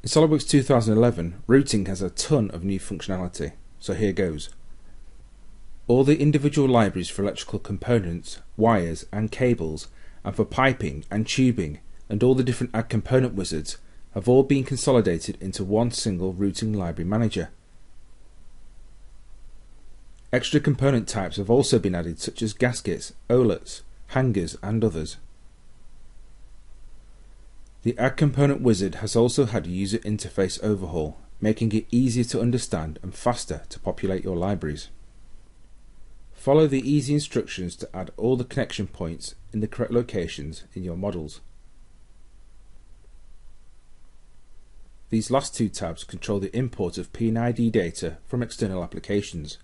In SOLIDWORKS 2011, routing has a ton of new functionality, so here goes. All the individual libraries for electrical components, wires and cables, and for piping and tubing, and all the different add component wizards have all been consolidated into one single routing library manager. Extra component types have also been added, such as gaskets, OLEDs, hangers and others. The Add Component wizard has also had a user interface overhaul, making it easier to understand and faster to populate your libraries. Follow the easy instructions to add all the connection points in the correct locations in your models. These last two tabs control the import of P&ID data from external applications.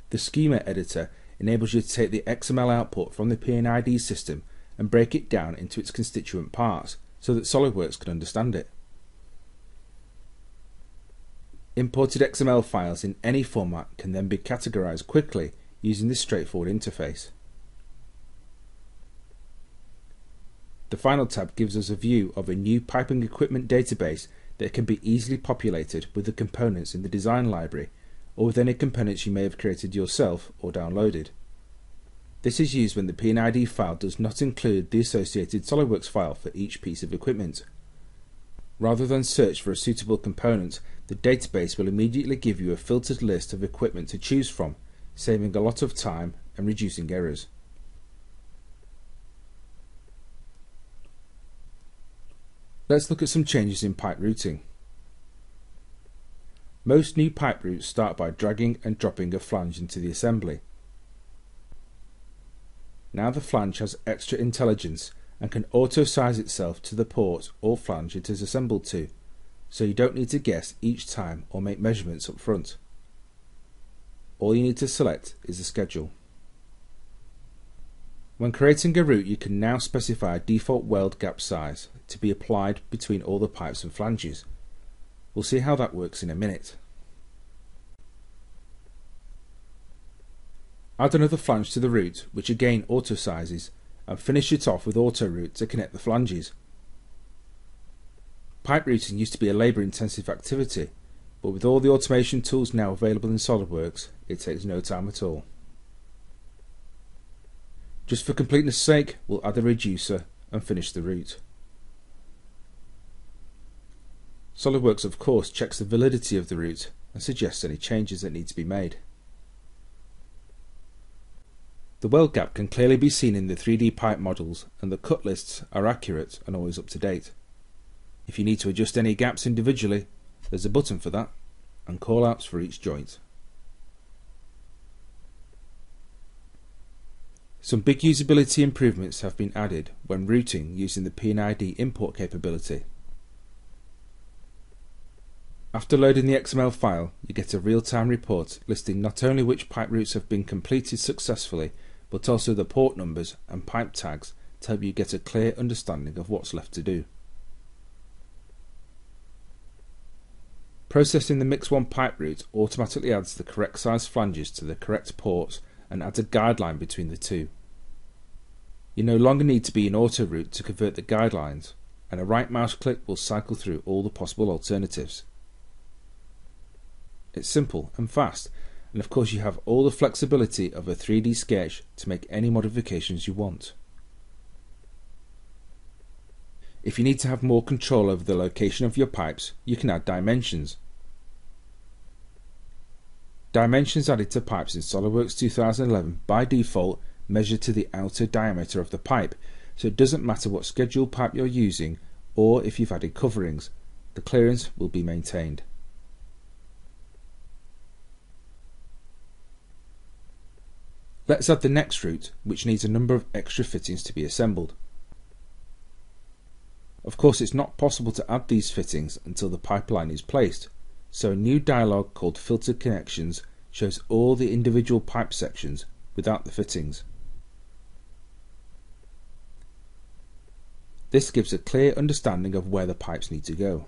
The schema editor enables you to take the XML output from the P&ID system and break it down into its constituent parts so that SOLIDWORKS can understand it. Imported XML files in any format can then be categorized quickly using this straightforward interface. The final tab gives us a view of a new piping equipment database that can be easily populated with the components in the design library or with any components you may have created yourself or downloaded. This is used when the P&ID file does not include the associated SOLIDWORKS file for each piece of equipment. Rather than search for a suitable component, the database will immediately give you a filtered list of equipment to choose from, saving a lot of time and reducing errors. Let's look at some changes in pipe routing. Most new pipe routes start by dragging and dropping a flange into the assembly. Now the flange has extra intelligence and can auto-size itself to the port or flange it is assembled to, so you don't need to guess each time or make measurements up front. All you need to select is the schedule. When creating a route, you can now specify a default weld gap size to be applied between all the pipes and flanges. We'll see how that works in a minute. Add another flange to the route, which again auto-sizes, and finish it off with auto route to connect the flanges. Pipe routing used to be a labour-intensive activity, but with all the automation tools now available in SOLIDWORKS, it takes no time at all. Just for completeness' sake, we'll add a reducer and finish the route. SOLIDWORKS of course checks the validity of the route and suggests any changes that need to be made. The weld gap can clearly be seen in the 3D pipe models, and the cut lists are accurate and always up to date. If you need to adjust any gaps individually, there's a button for that, and callouts for each joint. Some big usability improvements have been added when routing using the P&ID import capability. After loading the XML file, you get a real-time report listing not only which pipe routes have been completed successfully, but also the port numbers and pipe tags to help you get a clear understanding of what's left to do. Processing the Mix 1 pipe route automatically adds the correct size flanges to the correct ports and adds a guideline between the two. You no longer need to be in auto route to convert the guidelines, and a right mouse click will cycle through all the possible alternatives. It's simple and fast, and of course you have all the flexibility of a 3D sketch to make any modifications you want. If you need to have more control over the location of your pipes, you can add dimensions. Dimensions added to pipes in SOLIDWORKS 2011 by default measure to the outer diameter of the pipe, so it doesn't matter what scheduled pipe you're using or if you've added coverings, the clearance will be maintained. Let's add the next route, which needs a number of extra fittings to be assembled. Of course, it's not possible to add these fittings until the pipeline is placed, so a new dialog called Filtered Connections shows all the individual pipe sections without the fittings. This gives a clear understanding of where the pipes need to go.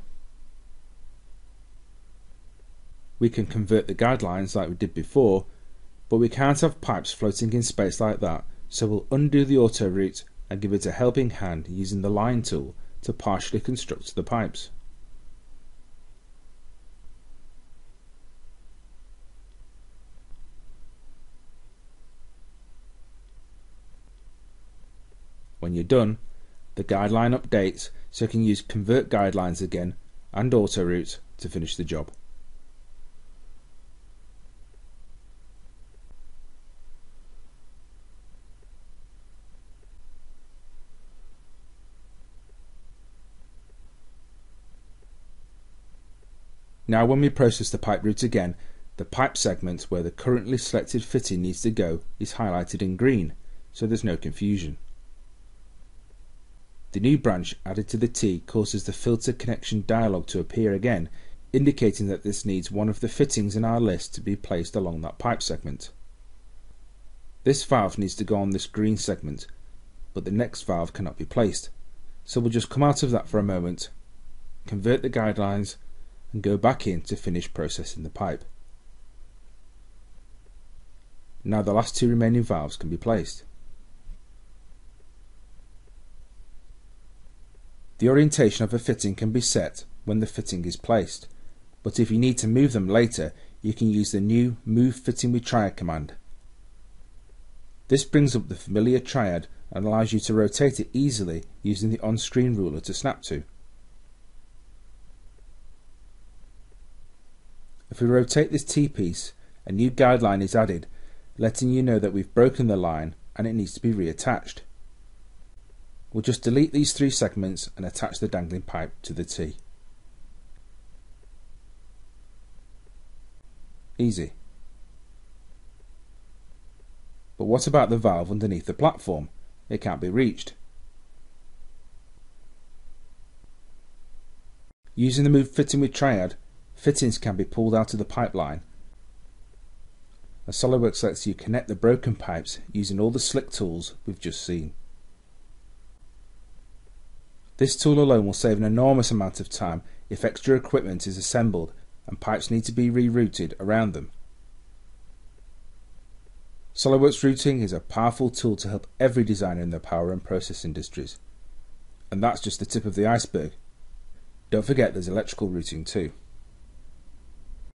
We can convert the guidelines like we did before, but we can't have pipes floating in space like that, so we'll undo the auto route and give it a helping hand using the line tool to partially construct the pipes. When you're done, the guideline updates so you can use Convert Guidelines again and Autoroute to finish the job. Now when we process the pipe route again, the pipe segment where the currently selected fitting needs to go is highlighted in green, so there's no confusion. The new branch added to the T causes the filter connection dialog to appear again, indicating that this needs one of the fittings in our list to be placed along that pipe segment. This valve needs to go on this green segment, but the next valve cannot be placed, so we'll just come out of that for a moment, convert the guidelines, and go back in to finish processing the pipe. Now the last two remaining valves can be placed. The orientation of a fitting can be set when the fitting is placed, but if you need to move them later, you can use the new Move Fitting with Triad command. This brings up the familiar triad and allows you to rotate it easily using the on-screen ruler to snap to. If we rotate this T-piece, a new guideline is added, letting you know that we've broken the line and it needs to be reattached. We'll just delete these three segments and attach the dangling pipe to the T. Easy. But what about the valve underneath the platform? It can't be reached. Using the Move Fitting with Triad, fittings can be pulled out of the pipeline. SOLIDWORKS lets you connect the broken pipes using all the slick tools we've just seen. This tool alone will save an enormous amount of time if extra equipment is assembled and pipes need to be rerouted around them. SOLIDWORKS routing is a powerful tool to help every designer in the power and process industries. And that's just the tip of the iceberg. Don't forget there's electrical routing too.